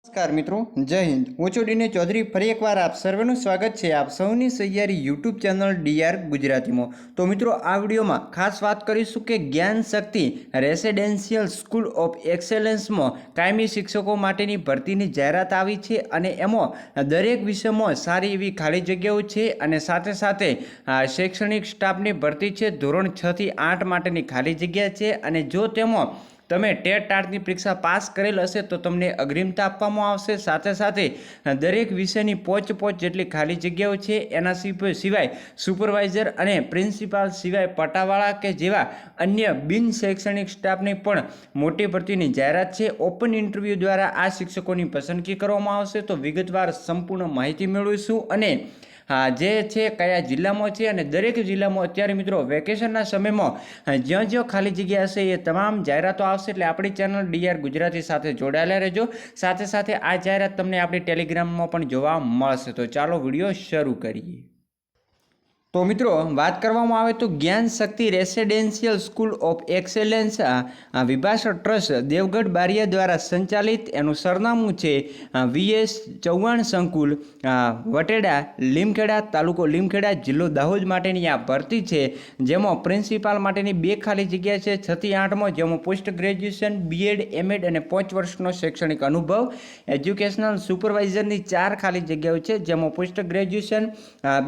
नमस्कार मित्रों, जय हिंद। હું છું ડીને ચૌધરી। ફરી એકવાર આપ સર્વેનું સ્વાગત છે આપ સૌની સહિયારી યુટ્યુબ ચેનલ ડીઆર ગુજરાતીમાં। તો મિત્રો, આ વિડીયોમાં ખાસ વાત કરીશું કે જ્ઞાન શક્તિ રેસિડેન્શિયલ સ્કૂલ ઓફ એક્સેલન્સમાં કાયમી શિક્ષકો માટેની ભરતીની જાહેરાત આવી છે અને એમાં દરેક વિષયમાં સારી એવી ખાલી જગ્યાઓ છે અને સાથે સાથે શૈક્ષણિક સ્ટાફની ભરતી છે। ધોરણ 6 થી 8 માટેની ખાલી જગ્યા છે અને જો તેમાં તમે ટેટ ટાટની પરીક્ષા પાસ કરેલ હશે તો તમને અગ્રિમતા આપવામાં આવશે। સાથે સાથે દરેક વિષયની પોચ જેટલી ખાલી જગ્યાઓ છે। એના સિવાય સુપરવાઇઝર અને પ્રિન્સિપાલ સિવાય પટાવાળા કે જેવા અન્ય બિન શૈક્ષણિક સ્ટાફની પણ મોટી ભરતીની જાહેરાત છે। ઓપન ઇન્ટરવ્યૂ દ્વારા આ શિક્ષકોની પસંદગી કરવામાં આવશે। તો વિગતવાર સંપૂર્ણ માહિતી મેળવીશું અને જે છે કયા જિલ્લામાં છે અને દરેક જિલ્લામાં અત્યારે મિત્રો વેકેશનના સમયમાં જ્યાં ખાલી જગ્યા હશે એ તમામ જાહેરાતો આવશે। એટલે આપણી ચેનલ ડીઆર ગુજરાતી સાથે જોડાયેલા રહેજો। સાથે સાથે આ જાહેરાત તમને આપણી ટેલિગ્રામમાં પણ જોવા મળશે। તો ચાલો વિડીયો શરૂ કરીએ। તો મિત્રો, વાત કરવામાં આવે તો Gyan Shakti residential school of excellence Vibhas trust Devgadh Baria દ્વારા સંચાલિત, એનું સરનામું છે વીએસ ચૌહાણ સંકુલ, વટેડા, લીમખેડા, તાલુકો લીમખેડા, જિલ્લો દાહોદ માટેની આ ભરતી છે। જેમાં પ્રિન્સિપાલ માટેની 2 ખાલી જગ્યા છે 6 થી 8માં, જેમાં પોસ્ટ ગ્રેજ્યુએશન, બીએડ, એમએડ અને 5 વર્ષનો શૈક્ષણિક અનુભવ। એજ્યુકેશનલ સુપરવાઇઝરની 4 ખાલી જગ્યાઓ છે, જેમાં પોસ્ટ ગ્રેજ્યુએશન,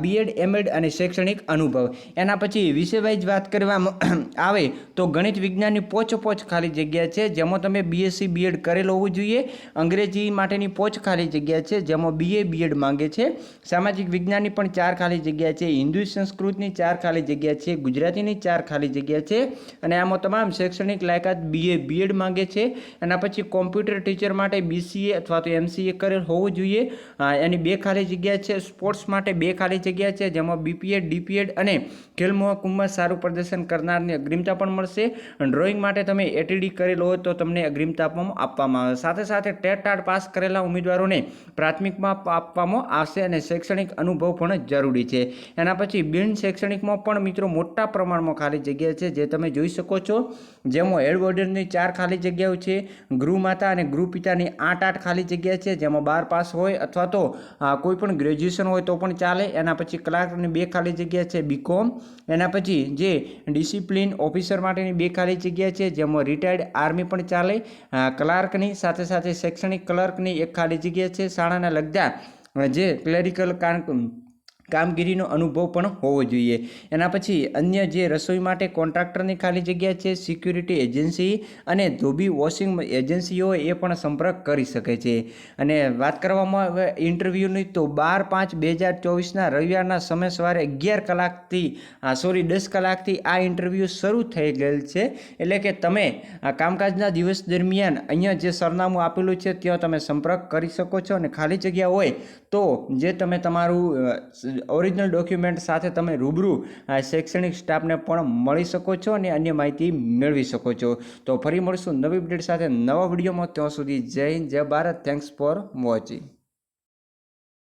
બીએડ, એમએડ અને શૈક્ષણિક અનુભવ। એના પછી વિષય વાઇઝ વાત કરવામાં આવે તો ગણિત વિજ્ઞાનની પોચ ખાલી જગ્યા છે, જેમાં તમે બીએસસી બીએડ કરેલ હોવું જોઈએ। અંગ્રેજી માટેની પોચ ખાલી જગ્યા છે, જેમાં બીએ બીએડ માંગે છે। સામાજિક વિજ્ઞાનની પણ 4 ખાલી જગ્યા છે। હિન્દુ સંસ્કૃતની 4 ખાલી જગ્યા છે। ગુજરાતીની 4 ખાલી જગ્યા છે અને આમાં તમામ શૈક્ષણિક લાયકાત બીએ બીએડ માંગે છે। એના પછી કોમ્પ્યુટર ટીચર માટે બીસીએ અથવા તો એમસીએ કરેલ હોવું જોઈએ, એની 2 ખાલી જગ્યા છે। સ્પોર્ટ્સ માટે 2 ખાલી જગ્યા છે, જેમાં બીપીએડ, ડીપીએડ અને ખેલ મહાકુંભમાં સારું પ્રદર્શન કરનારને અગ્રિમતા પણ મળશે। ડ્રોઈંગ માટે તમે એટીડી કરેલ હોય તો તમને અગ્રિમતા આપવામાં આવે। સાથે સાથે ટેટ ટાટ પાસ કરેલા ઉમેદવારોને પ્રાથમિકમાં આપવામાં આવશે અને શૈક્ષણિક અનુભવ પણ જરૂરી છે। એના પછી બિન શૈક્ષણિકમાં પણ મિત્રો મોટા પ્રમાણમાં ખાલી જગ્યા છે, જે તમે જોઈ શકો છો। જેમાં હેડ વોર્ડનની 4 ખાલી જગ્યાઓ છે। ગૃહમાતા અને ગૃહપિતાની 8 ખાલી જગ્યા છે, જેમાં 12 પાસ હોય અથવા તો કોઈ પણ ગ્રેજ્યુએશન હોય તો પણ ચાલે। એના પછી ક્લાર્કની 2 ખાલી જગ્યા છે, બીકોમ। એના પછી જે ડિસિપ્લિન ઓફિસર માટેની 2 ખાલી જગ્યા છે, જેમાં રિટાયર્ડ આર્મી પણ ચાલે। ક્લાર્કની સાથે સાથે શૈક્ષણિક ક્લર્કની 1 ખાલી જગ્યા છે। શાળાના લગતા જે ક્લેરિકલ કામગીરીનો અનુભવ પણ હોવો જોઈએ। એના પછી અન્ય જે રસોઈ માટે કોન્ટ્રાક્ટરની ખાલી જગ્યા છે। સિક્યુરિટી એજન્સી અને ધોબી વોશિંગ એજન્સી હોય એ પણ સંપર્ક કરી શકે છે। અને વાત કરવામાં આવે ઇન્ટરવ્યૂની તો 12/5/2024ના રવિવારના સમય સવારે 10 કલાકથી આ ઇન્ટરવ્યૂ શરૂ થઈ ગયેલ છે। એટલે કે તમે કામકાજના દિવસ દરમિયાન અહીંયા જે સરનામું આપેલું છે ત્યાં તમે સંપર્ક કરી શકો છો અને ખાલી જગ્યા હોય તો જે તમે તમારું ઓરિજિનલ ડોક્યુમેન્ટ સાથે તમે રૂબરૂ શૈક્ષણિક સ્ટાફને પણ મળી શકો છો અને અન્ય માહિતી મેળવી શકો છો। તો ફરી મળીશું નવી અપડેટ સાથે નવા વિડીયોમાં। ત્યાં સુધી જય હિન્દ, જય ભારત। Thanks for watching.